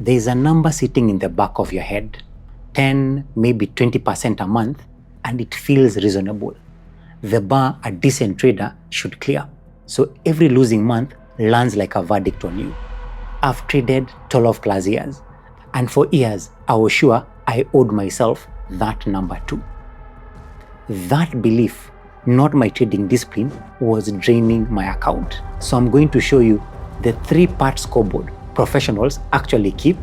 There's a number sitting in the back of your head, 10, maybe 20% a month, and it feels reasonable. The bar a decent trader should clear. So every losing month lands like a verdict on you. I've traded 12 plus years, and for years I was sure I owed myself that number too. That belief, not my trading discipline, was draining my account. So I'm going to show you the 3-part scoreboard professionals actually keep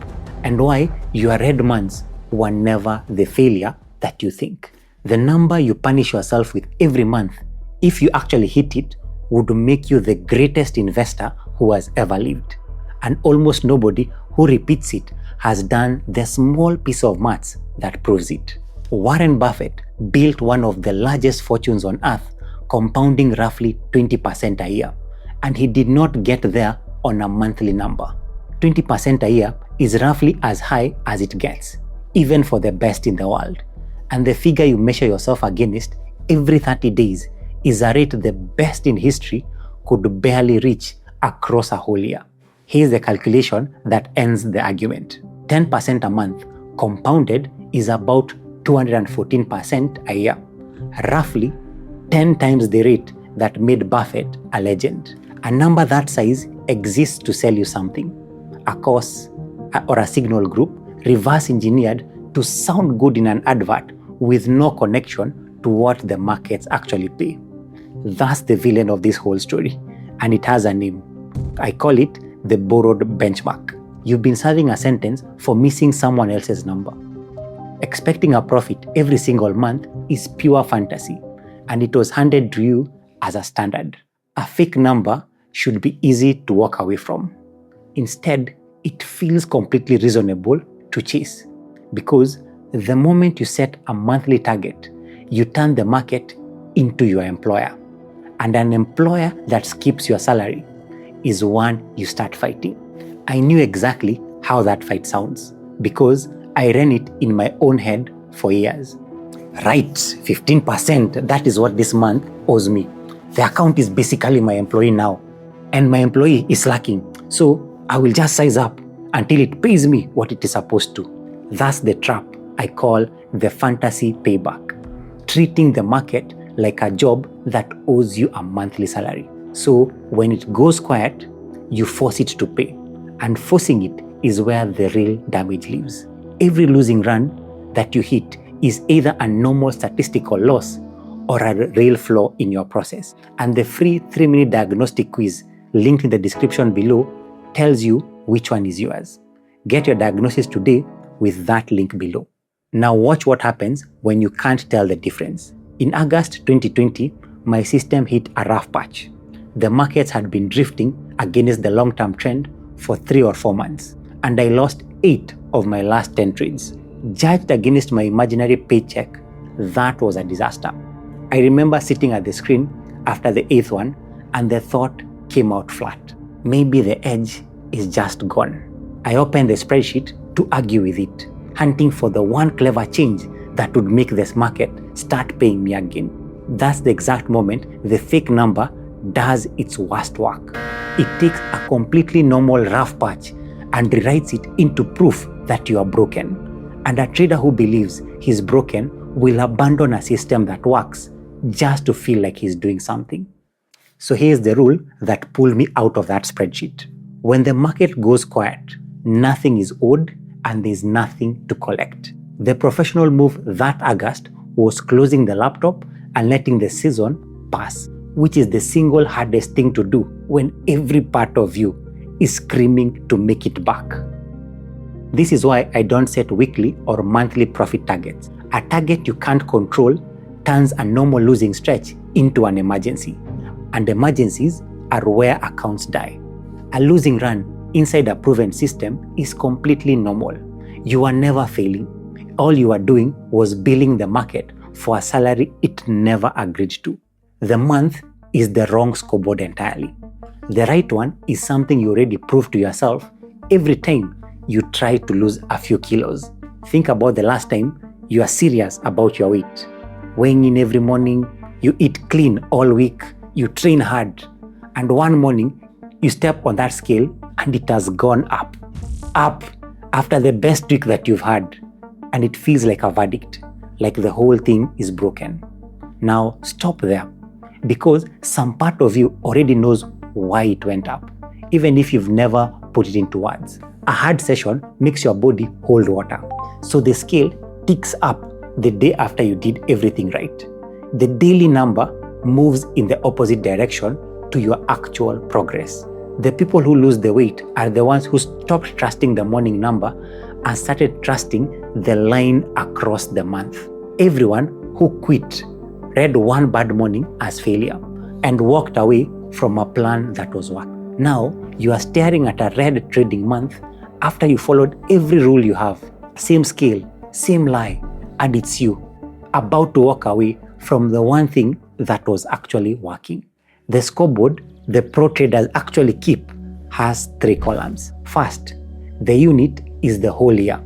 and why your red months were never the failure that you think. The number you punish yourself with every month, if you actually hit it, would make you the greatest investor who has ever lived. And almost nobody who repeats it has done the small piece of maths that proves it. Warren Buffett built one of the largest fortunes on earth, compounding roughly 20% a year. And he did not get there on a monthly number. 20% a year is roughly as high as it gets, even for the best in the world. And the figure you measure yourself against every 30 days is a rate the best in history could barely reach across a whole year. Here's the calculation that ends the argument. 10% a month compounded is about 214% a year, roughly 10 times the rate that made Buffett a legend. A number that size exists to sell you something, a course or a signal group reverse engineered to sound good in an advert with no connection to what the markets actually pay. That's the villain of this whole story, and it has a name. I call it the borrowed benchmark. You've been serving a sentence for missing someone else's number. Expecting a profit every single month is pure fantasy, and it was handed to you as a standard. A fake number should be easy to walk away from. Instead, it feels completely reasonable to chase, because the moment you set a monthly target, you turn the market into your employer. And an employer that skips your salary is one you start fighting. I knew exactly how that fight sounds, because I ran it in my own head for years. Right, 15%, that is what this month owes me. The account is basically my employee now, and my employee is slacking, so I will just size up until it pays me what it is supposed to. That's the trap I call the fantasy payback, treating the market like a job that owes you a monthly salary. So when it goes quiet, you force it to pay, and forcing it is where the real damage lives. Every losing run that you hit is either a normal statistical loss or a real flaw in your process. And the free 3-minute diagnostic quiz linked in the description below tells you which one is yours. Get your diagnosis today with that link below. Now watch what happens when you can't tell the difference. In August 2020, my system hit a rough patch. The markets had been drifting against the long-term trend for 3 or 4 months, and I lost 8 of my last 10 trades. Judged against my imaginary paycheck, that was a disaster. I remember sitting at the screen after the 8th one, and the thought came out flat. Maybe the edge is just gone. I opened the spreadsheet to argue with it, hunting for the one clever change that would make this market start paying me again. That's the exact moment the fake number does its worst work. It takes a completely normal rough patch and rewrites it into proof that you are broken. And a trader who believes he's broken will abandon a system that works just to feel like he's doing something. So here's the rule that pulled me out of that spreadsheet. When the market goes quiet, nothing is owed and there's nothing to collect. The professional move that August was closing the laptop and letting the season pass, which is the single hardest thing to do when every part of you is screaming to make it back. This is why I don't set weekly or monthly profit targets. A target you can't control turns a normal losing stretch into an emergency, and emergencies are where accounts die. A losing run inside a proven system is completely normal. You are never failing. All you are doing was billing the market for a salary it never agreed to. The month is the wrong scoreboard entirely. The right one is something you already proved to yourself every time you try to lose a few kilos. Think about the last time you are serious about your weight. Weighing in every morning, you eat clean all week, you train hard, and one morning you step on that scale and it has gone up, After the best week that you've had, and it feels like a verdict, like the whole thing is broken. Now stop there, because some part of you already knows why it went up, even if you've never put it into words. A hard session makes your body hold water, so the scale ticks up the day after you did everything right. The daily number moves in the opposite direction to your actual progress. The people who lose the weight are the ones who stopped trusting the morning number and started trusting the line across the month. Everyone who quit read one bad morning as failure and walked away from a plan that was work. Now you are staring at a red trading month after you followed every rule you have. Same scale, same lie, and it's you about to walk away from the one thing that was actually working. The scoreboard the pro traders actually keep has 3 columns. First, the unit is the whole year.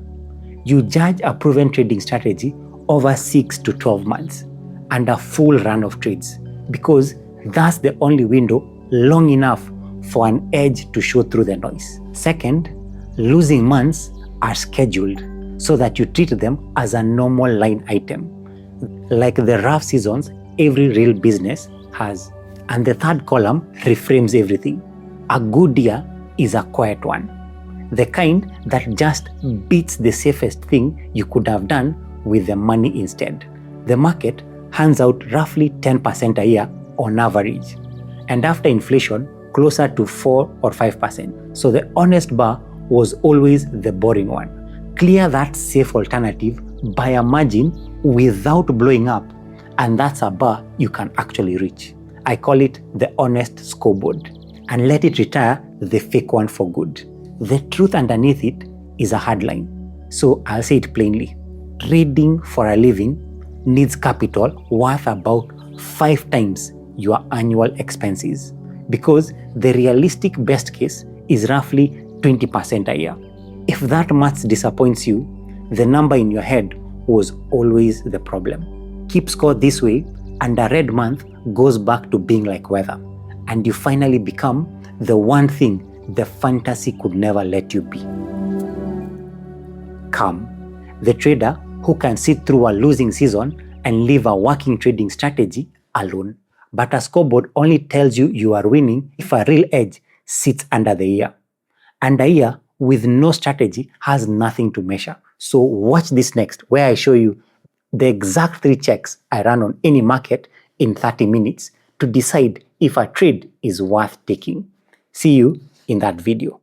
You judge a proven trading strategy over 6 to 12 months and a full run of trades, because that's the only window long enough for an edge to show through the noise. Second, losing months are scheduled so that you treat them as a normal line item, like the rough seasons every real business has. And the third column reframes everything. A good year is a quiet one, the kind that just beats the safest thing you could have done with the money instead. The market hands out roughly 10% a year on average, and after inflation, closer to 4 or 5%. So the honest bar was always the boring one. Clear that safe alternative by a margin without blowing up, and that's a bar you can actually reach. I call it the honest scoreboard, and let it retire the fake one for good. The truth underneath it is a hard line, so I'll say it plainly. Trading for a living needs capital worth about 5 times your annual expenses, because the realistic best case is roughly 20% a year. If that math disappoints you, the number in your head was always the problem. Keep score this way, and a red month goes back to being like weather, and you finally become the one thing the fantasy could never let you be. Calm, the trader who can sit through a losing season and leave a working trading strategy alone. But a scoreboard only tells you you are winning if a real edge sits under the ear. And a year with no strategy has nothing to measure. So watch this next, where I show you the exact 3 checks I run on any market in 30 minutes to decide if a trade is worth taking. See you in that video.